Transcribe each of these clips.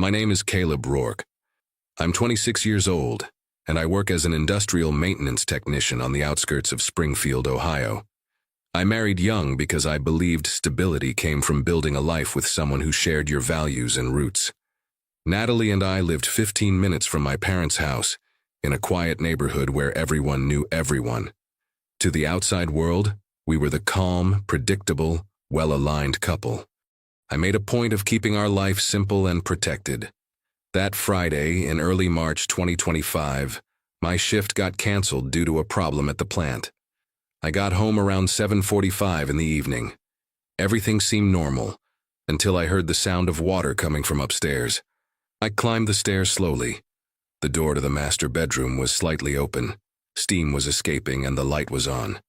My name is Caleb Rourke. I'm 26 years old, and I work as an industrial maintenance technician on the outskirts of Springfield, Ohio. I married young because I believed stability came from building a life with someone who shared your values and roots. Natalie and I lived 15 minutes from my parents' house, in a quiet neighborhood where everyone knew everyone. To the outside world, we were the calm, predictable, well-aligned couple. I made a point of keeping our life simple and protected. That Friday, in early March 2025, my shift got canceled due to a problem at the plant. I got home around 7:45 in the evening. Everything seemed normal, until I heard the sound of water coming from upstairs. I climbed the stairs slowly. The door to the master bedroom was slightly open. Steam was escaping and the light was on.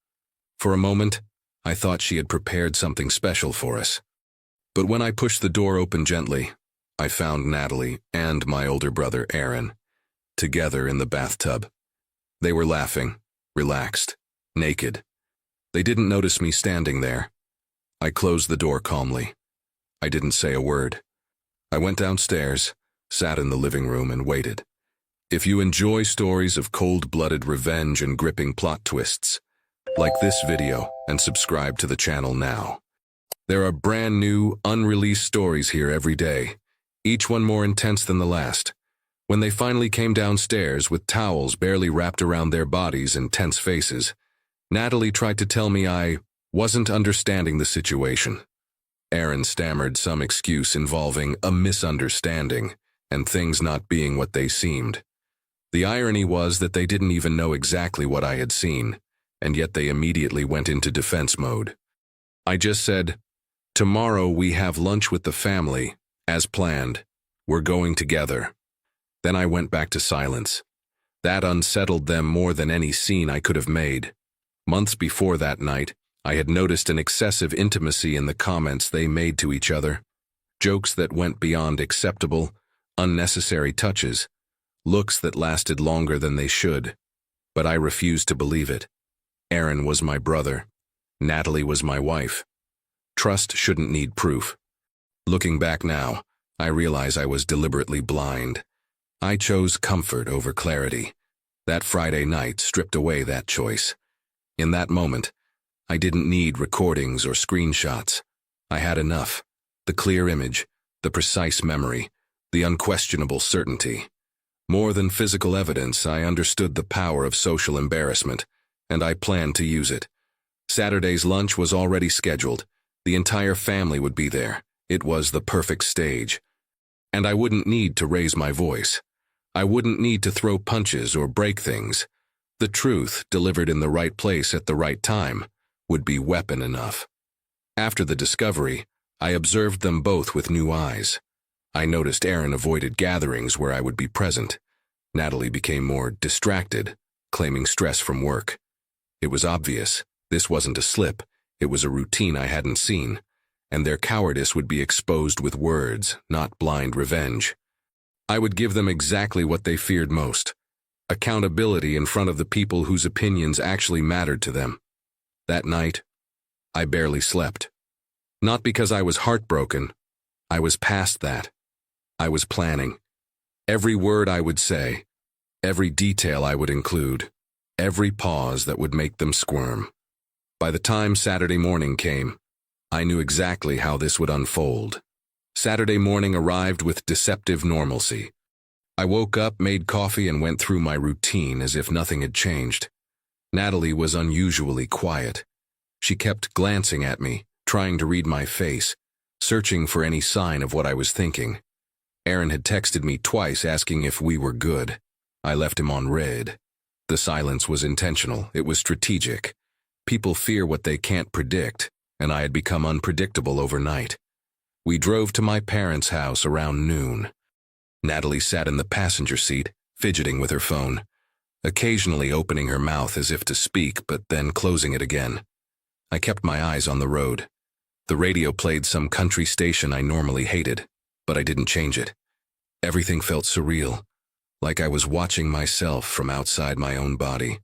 For a moment, I thought she had prepared something special for us. But when I pushed the door open gently, I found Natalie and my older brother, Aaron, together in the bathtub. They were laughing, relaxed, naked. They didn't notice me standing there. I closed the door calmly. I didn't say a word. I went downstairs, sat in the living room, and waited. If you enjoy stories of cold-blooded revenge and gripping plot twists, like this video and subscribe to the channel now. There are brand new, unreleased stories here every day, each one more intense than the last. When they finally came downstairs with towels barely wrapped around their bodies and tense faces, Natalie tried to tell me I wasn't understanding the situation. Aaron stammered some excuse involving a misunderstanding and things not being what they seemed. The irony was that they didn't even know exactly what I had seen, and yet they immediately went into defense mode. I just said, "Tomorrow we have lunch with the family, as planned. We're going together." Then I went back to silence. That unsettled them more than any scene I could have made. Months before that night, I had noticed an excessive intimacy in the comments they made to each other. Jokes that went beyond acceptable, unnecessary touches. Looks that lasted longer than they should. But I refused to believe it. Aaron was my brother. Natalie was my wife. Trust shouldn't need proof. Looking back now, I realize I was deliberately blind. I chose comfort over clarity. That Friday night stripped away that choice. In that moment, I didn't need recordings or screenshots. I had enough. The clear image, the precise memory, the unquestionable certainty. More than physical evidence, I understood the power of social embarrassment, and I planned to use it. Saturday's lunch was already scheduled. The entire family would be there. It was the perfect stage. And I wouldn't need to raise my voice. I wouldn't need to throw punches or break things. The truth, delivered in the right place at the right time, would be weapon enough. After the discovery, I observed them both with new eyes. I noticed Aaron avoided gatherings where I would be present. Natalie became more distracted, claiming stress from work. It was obvious. This wasn't a slip. It was a routine I hadn't seen, and their cowardice would be exposed with words, not blind revenge. I would give them exactly what they feared most: accountability in front of the people whose opinions actually mattered to them. That night, I barely slept. Not because I was heartbroken. I was past that. I was planning. Every word I would say, every detail I would include, every pause that would make them squirm. By the time Saturday morning came, I knew exactly how this would unfold. Saturday morning arrived with deceptive normalcy. I woke up, made coffee, and went through my routine as if nothing had changed. Natalie was unusually quiet. She kept glancing at me, trying to read my face, searching for any sign of what I was thinking. Aaron had texted me twice asking if we were good. I left him on read. The silence was intentional. It was strategic. People fear what they can't predict, and I had become unpredictable overnight. We drove to my parents' house around noon. Natalie sat in the passenger seat, fidgeting with her phone, occasionally opening her mouth as if to speak, but then closing it again. I kept my eyes on the road. The radio played some country station I normally hated, but I didn't change it. Everything felt surreal, like I was watching myself from outside my own body.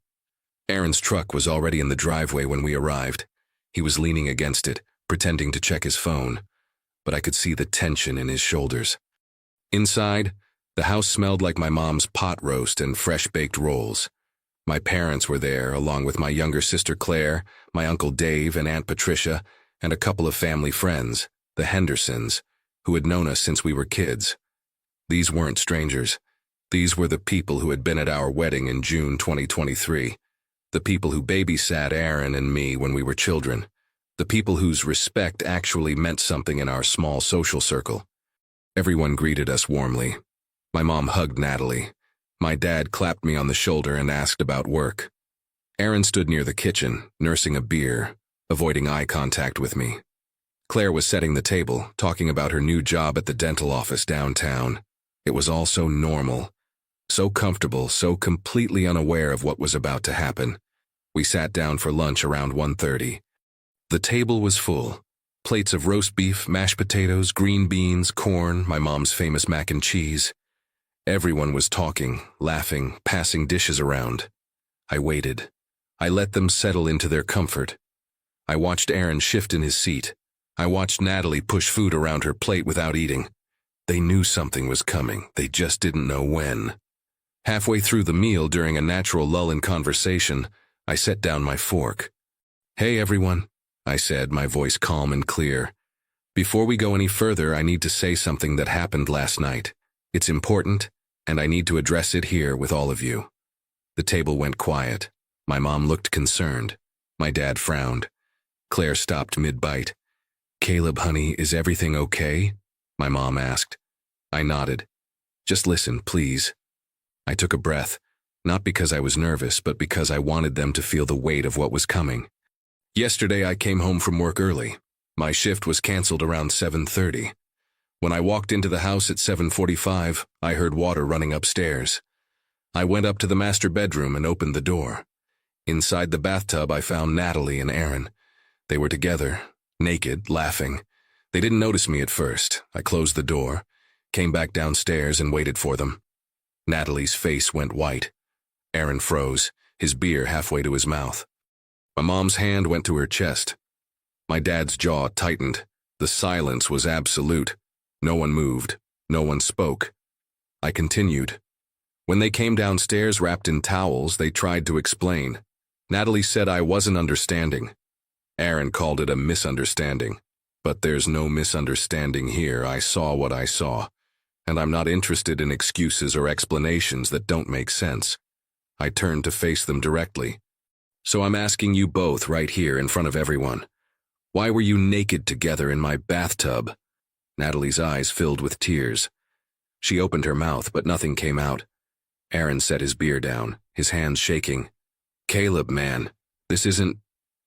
Aaron's truck was already in the driveway when we arrived. He was leaning against it, pretending to check his phone, but I could see the tension in his shoulders. Inside, the house smelled like my mom's pot roast and fresh-baked rolls. My parents were there, along with my younger sister Claire, my Uncle Dave and Aunt Patricia, and a couple of family friends, the Hendersons, who had known us since we were kids. These weren't strangers. These were the people who had been at our wedding in June 2023. The people who babysat Aaron and me when we were children. The people whose respect actually meant something in our small social circle. Everyone greeted us warmly. My mom hugged Natalie. My dad clapped me on the shoulder and asked about work. Aaron stood near the kitchen, nursing a beer, avoiding eye contact with me. Claire was setting the table, talking about her new job at the dental office downtown. It was all so normal, so comfortable, so completely unaware of what was about to happen. We sat down for lunch around 1:30. The table was full. Plates of roast beef, mashed potatoes, green beans, corn, my mom's famous mac and cheese. Everyone was talking, laughing, passing dishes around. I waited. I let them settle into their comfort. I watched Aaron shift in his seat. I watched Natalie push food around her plate without eating. They knew something was coming. They just didn't know when. Halfway through the meal, during a natural lull in conversation, I set down my fork. "Hey, everyone," I said, my voice calm and clear. "Before we go any further, I need to say something that happened last night. It's important, and I need to address it here with all of you." The table went quiet. My mom looked concerned. My dad frowned. Claire stopped mid-bite. "Caleb, honey, is everything okay?" my mom asked. I nodded. "Just listen, please." I took a breath, not because I was nervous, but because I wanted them to feel the weight of what was coming. Yesterday, I came home from work early. My shift was canceled around 7:30. When I walked into the house at 7:45, I heard water running upstairs. I went up to the master bedroom and opened the door. Inside the bathtub, I found Natalie and Aaron. They were together, naked, laughing. They didn't notice me at first. I closed the door, came back downstairs, and waited for them. Natalie's face went white. Aaron froze, his beer halfway to his mouth. My mom's hand went to her chest. My dad's jaw tightened. The silence was absolute. No one moved. No one spoke. I continued. When they came downstairs wrapped in towels, they tried to explain. Natalie said I wasn't understanding. Aaron called it a misunderstanding. But there's no misunderstanding here. I saw what I saw. And I'm not interested in excuses or explanations that don't make sense. I turned to face them directly. "So I'm asking you both right here in front of everyone. Why were you naked together in my bathtub?" Natalie's eyes filled with tears. She opened her mouth, but nothing came out. Aaron set his beer down, his hands shaking. "Caleb, man, this isn't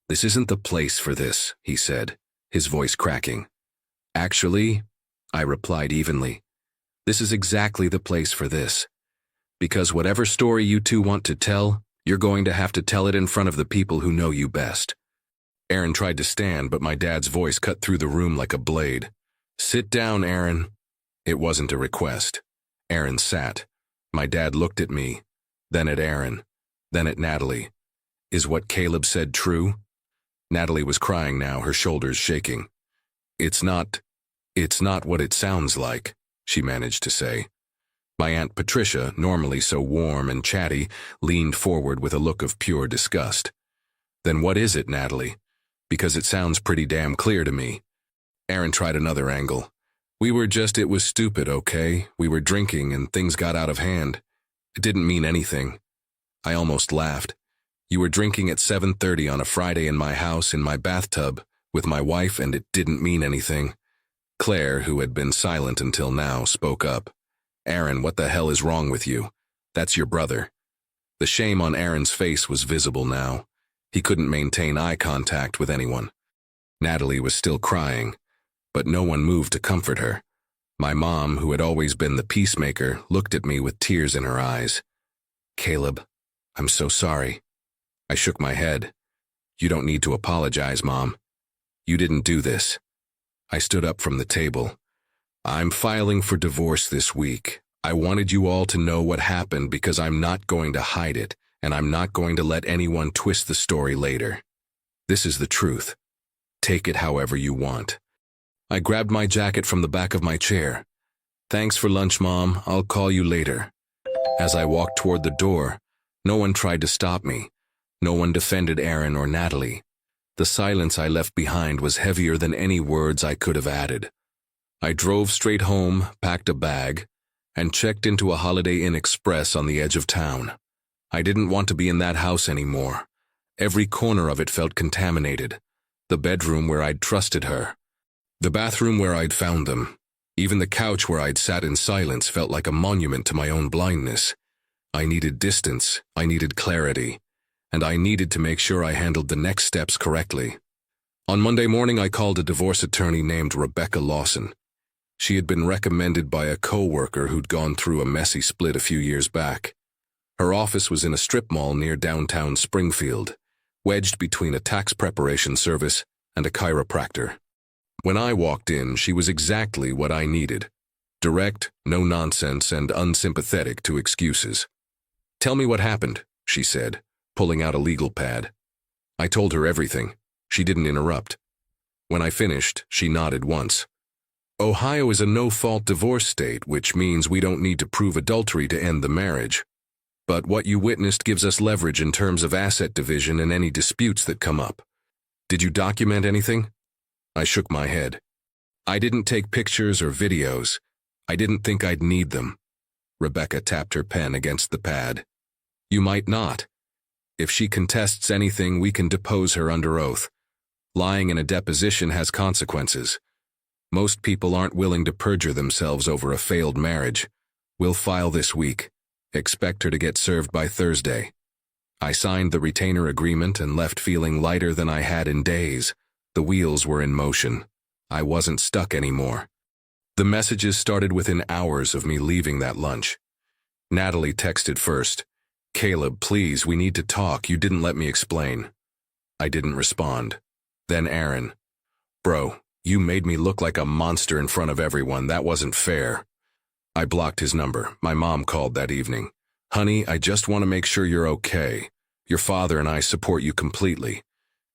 the place for this," he said, his voice cracking. "Actually," I replied evenly, "this is exactly the place for this. Because whatever story you two want to tell, you're going to have to tell it in front of the people who know you best." Aaron tried to stand, but my dad's voice cut through the room like a blade. "Sit down, Aaron." It wasn't a request. Aaron sat. My dad looked at me, then at Aaron, then at Natalie. Is what Caleb said true? Natalie was crying now, her shoulders shaking. It's not what it sounds like," she managed to say. My Aunt Patricia, normally so warm and chatty, leaned forward with a look of pure disgust. "Then what is it, Natalie? Because it sounds pretty damn clear to me." Aaron tried another angle. It was stupid, okay? We were drinking and things got out of hand. It didn't mean anything." I almost laughed. "You were drinking at 7:30 on a Friday in my house, in my bathtub, with my wife, and it didn't mean anything." Claire, who had been silent until now, spoke up. "Aaron, what the hell is wrong with you? That's your brother." The shame on Aaron's face was visible now. He couldn't maintain eye contact with anyone. Natalie was still crying, but no one moved to comfort her. My mom, who had always been the peacemaker, looked at me with tears in her eyes. "Caleb, I'm so sorry." I shook my head. "You don't need to apologize, Mom. You didn't do this." I stood up from the table. "I'm filing for divorce this week. I wanted you all to know what happened because I'm not going to hide it, and I'm not going to let anyone twist the story later. This is the truth. Take it however you want." I grabbed my jacket from the back of my chair. Thanks for lunch, Mom. I'll call you later. As I walked toward the door, no one tried to stop me. No one defended Aaron or Natalie. The silence I left behind was heavier than any words I could have added. I drove straight home, packed a bag, and checked into a Holiday Inn Express on the edge of town. I didn't want to be in that house anymore. Every corner of it felt contaminated. The bedroom where I'd trusted her. The bathroom where I'd found them. Even the couch where I'd sat in silence felt like a monument to my own blindness. I needed distance, I needed clarity, and I needed to make sure I handled the next steps correctly. On Monday morning, I called a divorce attorney named Rebecca Lawson. She had been recommended by a co-worker who'd gone through a messy split a few years back. Her office was in a strip mall near downtown Springfield, wedged between a tax preparation service and a chiropractor. When I walked in, she was exactly what I needed. Direct, no nonsense, and unsympathetic to excuses. "Tell me what happened," she said, pulling out a legal pad. I told her everything. She didn't interrupt. When I finished, she nodded once. "Ohio is a no-fault divorce state, which means we don't need to prove adultery to end the marriage. But what you witnessed gives us leverage in terms of asset division and any disputes that come up. Did you document anything?" I shook my head. "I didn't take pictures or videos. I didn't think I'd need them." Rebecca tapped her pen against the pad. "You might not. If she contests anything, we can depose her under oath. Lying in a deposition has consequences. Most people aren't willing to perjure themselves over a failed marriage. We'll file this week. Expect her to get served by Thursday." I signed the retainer agreement and left feeling lighter than I had in days. The wheels were in motion. I wasn't stuck anymore. The messages started within hours of me leaving that lunch. Natalie texted first. "Caleb, please, we need to talk. You didn't let me explain." I didn't respond. Then Aaron. "Bro, you made me look like a monster in front of everyone. That wasn't fair." I blocked his number. My mom called that evening. "Honey, I just want to make sure you're okay. Your father and I support you completely.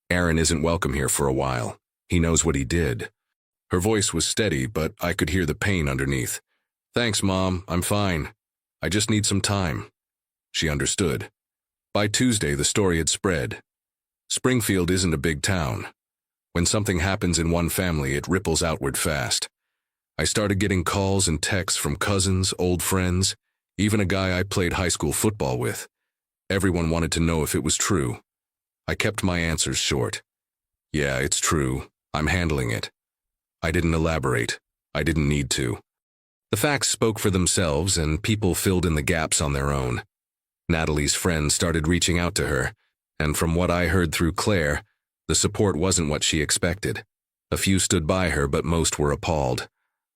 Aaron isn't welcome here for a while. He knows what he did." Her voice was steady, but I could hear the pain underneath. "Thanks, Mom. I'm fine. I just need some time." She understood. By Tuesday, the story had spread. Springfield isn't a big town. When something happens in one family, it ripples outward fast. I started getting calls and texts from cousins, old friends, even a guy I played high school football with. Everyone wanted to know if it was true. I kept my answers short. "Yeah, it's true. I'm handling it." I didn't elaborate. I didn't need to. The facts spoke for themselves, and people filled in the gaps on their own. Natalie's friends started reaching out to her, and from what I heard through Claire, the support wasn't what she expected. A few stood by her, but most were appalled.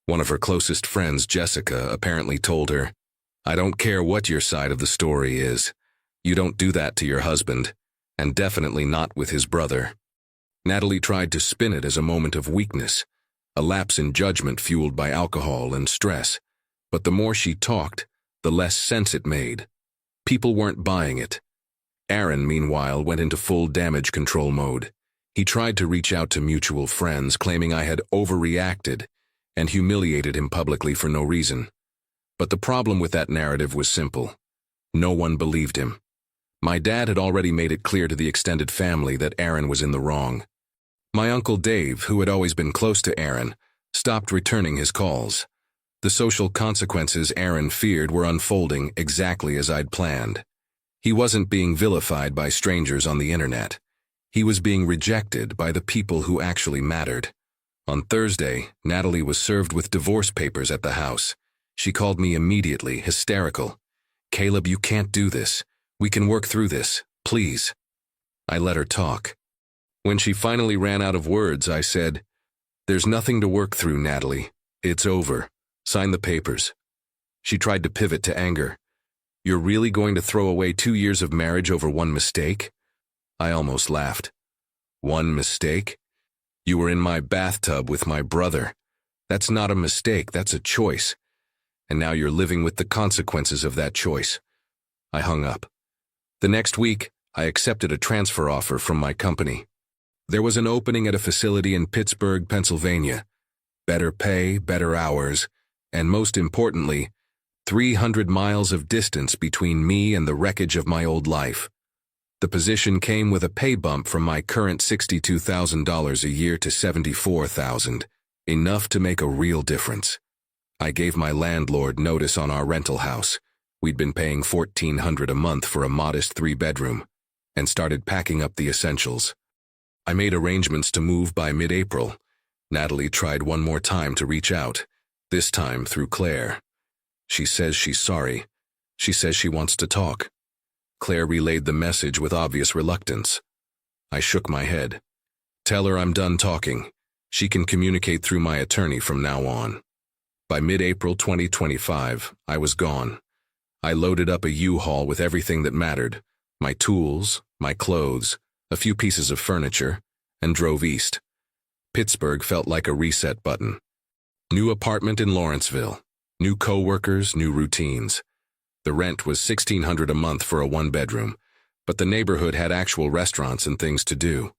One of her closest friends, Jessica, apparently told her, "I don't care what your side of the story is. You don't do that to your husband, and definitely not with his brother." Natalie tried to spin it as a moment of weakness, a lapse in judgment fueled by alcohol and stress. But the more she talked, the less sense it made. People weren't buying it. Aaron, meanwhile, went into full damage control mode. He tried to reach out to mutual friends, claiming I had overreacted and humiliated him publicly for no reason. But the problem with that narrative was simple. No one believed him. My dad had already made it clear to the extended family that Aaron was in the wrong. My Uncle Dave, who had always been close to Aaron, stopped returning his calls. The social consequences Aaron feared were unfolding exactly as I'd planned. He wasn't being vilified by strangers on the internet. He was being rejected by the people who actually mattered. On Thursday, Natalie was served with divorce papers at the house. She called me immediately, hysterical. "Caleb, you can't do this. We can work through this, please." I let her talk. When she finally ran out of words, I said, "There's nothing to work through, Natalie. It's over. Sign the papers." She tried to pivot to anger. "You're really going to throw away 2 years of marriage over one mistake?" I almost laughed. "One mistake? You were in my bathtub with my brother. That's not a mistake, that's a choice. And now you're living with the consequences of that choice." I hung up. The next week, I accepted a transfer offer from my company. There was an opening at a facility in Pittsburgh, Pennsylvania. Better pay, better hours, and most importantly, 300 miles of distance between me and the wreckage of my old life. The position came with a pay bump from my current $62,000 a year to $74,000, enough to make a real difference. I gave my landlord notice on our rental house. We'd been paying $1,400 a month for a modest 3-bedroom, and started packing up the essentials. I made arrangements to move by mid-April. Natalie tried one more time to reach out, this time through Claire. She says she's sorry. She says she wants to talk. Claire relayed the message with obvious reluctance. I shook my head. Tell her I'm done talking. She can communicate through my attorney from now on. By mid-April 2025, I was gone. I loaded up a U-Haul with everything that mattered, my tools, my clothes, a few pieces of furniture, and drove east. Pittsburgh felt like a reset button. New apartment in Lawrenceville, new co-workers, new routines. The rent was $1,600 a month for a 1-bedroom, but the neighborhood had actual restaurants and things to do.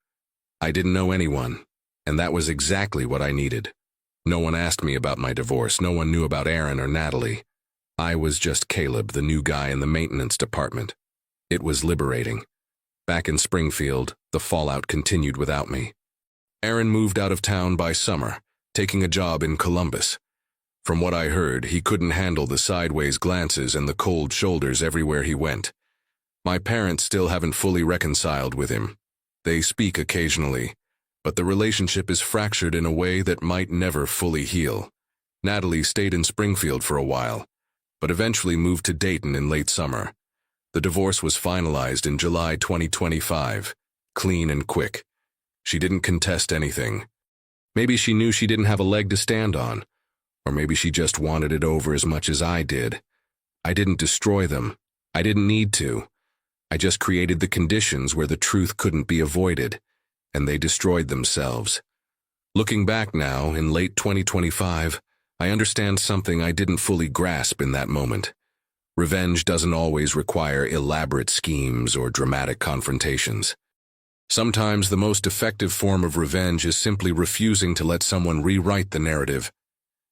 I didn't know anyone, and that was exactly what I needed. No one asked me about my divorce. No one knew about Aaron or Natalie. I was just Caleb, the new guy in the maintenance department. It was liberating. Back in Springfield, the fallout continued without me. Aaron moved out of town by summer, taking a job in Columbus. From what I heard, he couldn't handle the sideways glances and the cold shoulders everywhere he went. My parents still haven't fully reconciled with him. They speak occasionally, but the relationship is fractured in a way that might never fully heal. Natalie stayed in Springfield for a while, but eventually moved to Dayton in late summer. The divorce was finalized in July 2025, clean and quick. She didn't contest anything. Maybe she knew she didn't have a leg to stand on, or maybe she just wanted it over as much as I did. I didn't destroy them. I didn't need to. I just created the conditions where the truth couldn't be avoided, and they destroyed themselves. Looking back now, in late 2025, I understand something I didn't fully grasp in that moment. Revenge doesn't always require elaborate schemes or dramatic confrontations. Sometimes the most effective form of revenge is simply refusing to let someone rewrite the narrative.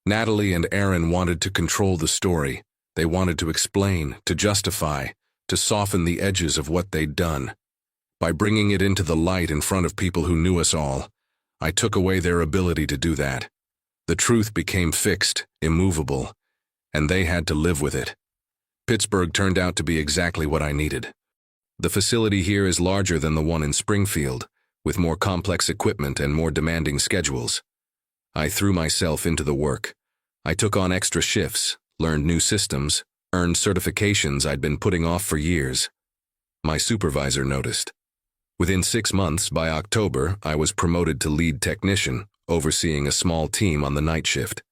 Natalie and Aaron wanted to control the story. They wanted to explain, to justify, to soften the edges of what they'd done. By bringing it into the light in front of people who knew us all, I took away their ability to do that. The truth became fixed, immovable, and they had to live with it. Pittsburgh turned out to be exactly what I needed. The facility here is larger than the one in Springfield, with more complex equipment and more demanding schedules. I threw myself into the work. I took on extra shifts, learned new systems, earned certifications I'd been putting off for years. My supervisor noticed. Within 6 months, by October, I was promoted to lead technician, overseeing a small team on the night shift.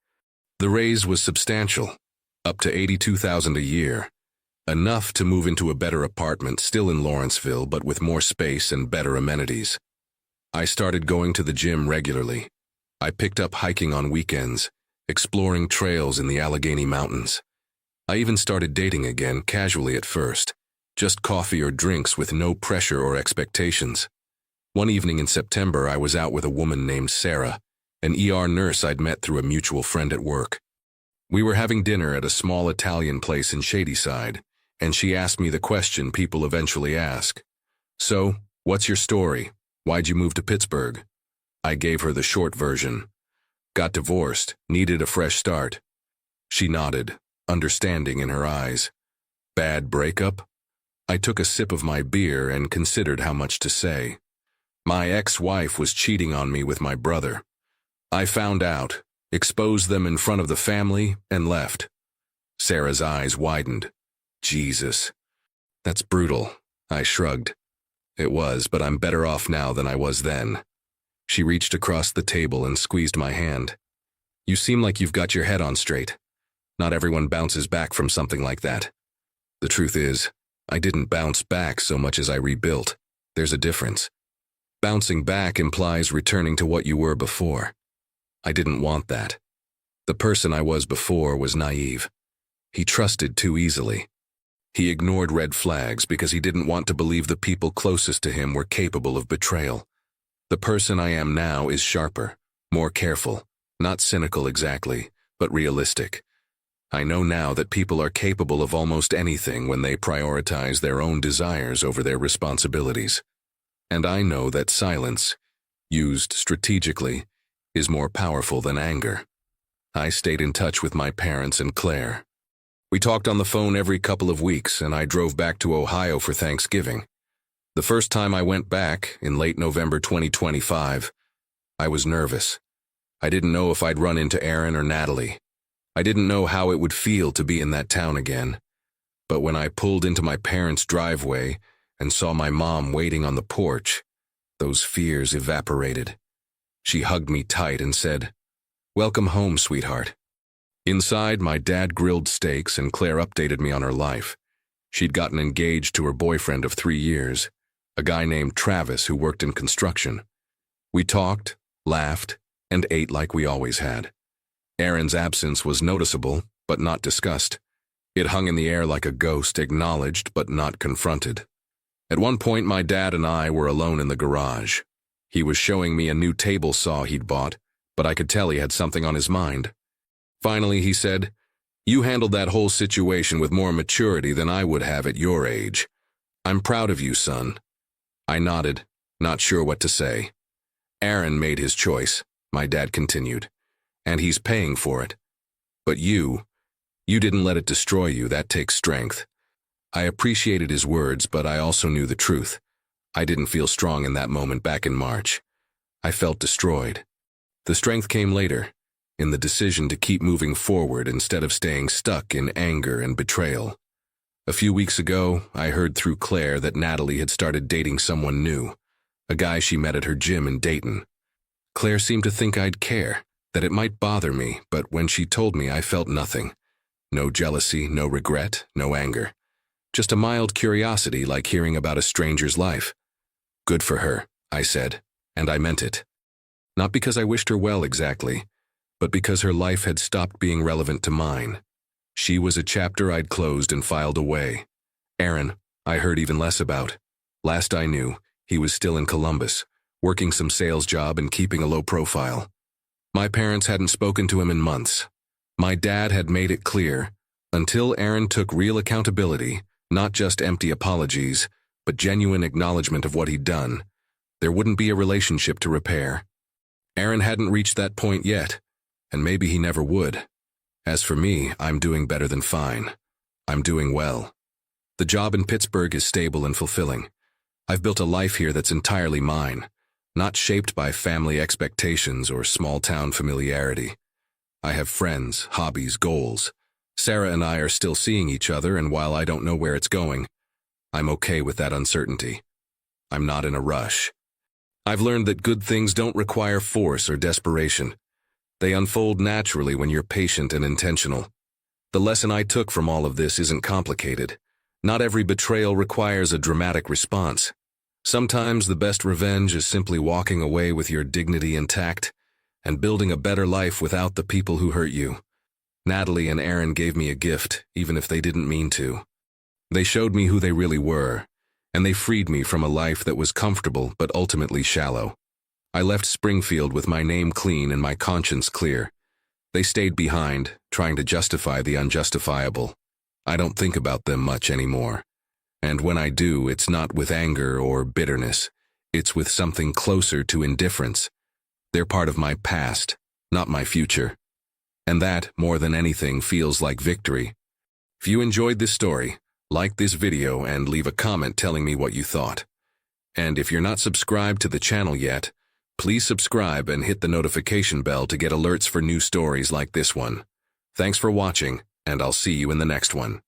The raise was substantial, up to $82,000 a year, enough to move into a better apartment still in Lawrenceville but with more space and better amenities. I started going to the gym regularly. I picked up hiking on weekends, exploring trails in the Allegheny Mountains. I even started dating again, casually at first, just coffee or drinks with no pressure or expectations. One evening in September, I was out with a woman named Sarah, an ER nurse I'd met through a mutual friend at work. We were having dinner at a small Italian place in Shadyside, and she asked me the question people eventually ask. So, what's your story? Why'd you move to Pittsburgh? I gave her the short version. Got divorced, needed a fresh start. She nodded, understanding in her eyes. Bad breakup? I took a sip of my beer and considered how much to say. My ex-wife was cheating on me with my brother. I found out, exposed them in front of the family, and left. Sarah's eyes widened. Jesus. That's brutal. I shrugged. It was, but I'm better off now than I was then. She reached across the table and squeezed my hand. You seem like you've got your head on straight. Not everyone bounces back from something like that. The truth is, I didn't bounce back so much as I rebuilt. There's a difference. Bouncing back implies returning to what you were before. I didn't want that. The person I was before was naive. He trusted too easily. He ignored red flags because he didn't want to believe the people closest to him were capable of betrayal. The person I am now is sharper, more careful, not cynical exactly, but realistic. I know now that people are capable of almost anything when they prioritize their own desires over their responsibilities. And I know that silence, used strategically, is more powerful than anger. I stayed in touch with my parents and Claire. We talked on the phone every couple of weeks, and I drove back to Ohio for Thanksgiving. The first time I went back, in late November 2025, I was nervous. I didn't know if I'd run into Aaron or Natalie. I didn't know how it would feel to be in that town again. But when I pulled into my parents' driveway and saw my mom waiting on the porch, those fears evaporated. She hugged me tight and said, "Welcome home, sweetheart." Inside, my dad grilled steaks and Claire updated me on her life. She'd gotten engaged to her boyfriend of 3 years, a guy named Travis who worked in construction. We talked, laughed, and ate like we always had. Aaron's absence was noticeable, but not discussed. It hung in the air like a ghost, acknowledged but not confronted. At one point, my dad and I were alone in the garage. He was showing me a new table saw he'd bought, but I could tell he had something on his mind. Finally, he said, "You handled that whole situation with more maturity than I would have at your age. I'm proud of you, son." I nodded, not sure what to say. "Aaron made his choice," my dad continued, "and he's paying for it. But you didn't let it destroy you. That takes strength." I appreciated his words, but I also knew the truth. I didn't feel strong in that moment back in March. I felt destroyed. The strength came later, in the decision to keep moving forward instead of staying stuck in anger and betrayal. A few weeks ago, I heard through Claire that Natalie had started dating someone new, a guy she met at her gym in Dayton. Claire seemed to think I'd care, that it might bother me, but when she told me, I felt nothing. No jealousy, no regret, no anger. Just a mild curiosity, like hearing about a stranger's life. "Good for her," I said, and I meant it. Not because I wished her well exactly, but because her life had stopped being relevant to mine. She was a chapter I'd closed and filed away. Aaron, I heard even less about. Last I knew, he was still in Columbus, working some sales job and keeping a low profile. My parents hadn't spoken to him in months. My dad had made it clear, until Aaron took real accountability, not just empty apologies, but genuine acknowledgement of what he'd done, there wouldn't be a relationship to repair. Aaron hadn't reached that point yet, and maybe he never would. As for me, I'm doing better than fine. I'm doing well. The job in Pittsburgh is stable and fulfilling. I've built a life here that's entirely mine, not shaped by family expectations or small-town familiarity. I have friends, hobbies, goals. Sarah and I are still seeing each other, and while I don't know where it's going, I'm okay with that uncertainty. I'm not in a rush. I've learned that good things don't require force or desperation. They unfold naturally when you're patient and intentional. The lesson I took from all of this isn't complicated. Not every betrayal requires a dramatic response. Sometimes the best revenge is simply walking away with your dignity intact and building a better life without the people who hurt you. Natalie and Aaron gave me a gift, even if they didn't mean to. They showed me who they really were, and they freed me from a life that was comfortable but ultimately shallow. I left Springfield with my name clean and my conscience clear. They stayed behind, trying to justify the unjustifiable. I don't think about them much anymore. And when I do, it's not with anger or bitterness. It's with something closer to indifference. They're part of my past, not my future. And that, more than anything, feels like victory. If you enjoyed this story, like this video and leave a comment telling me what you thought. And if you're not subscribed to the channel yet, please subscribe and hit the notification bell to get alerts for new stories like this one. Thanks for watching, and I'll see you in the next one.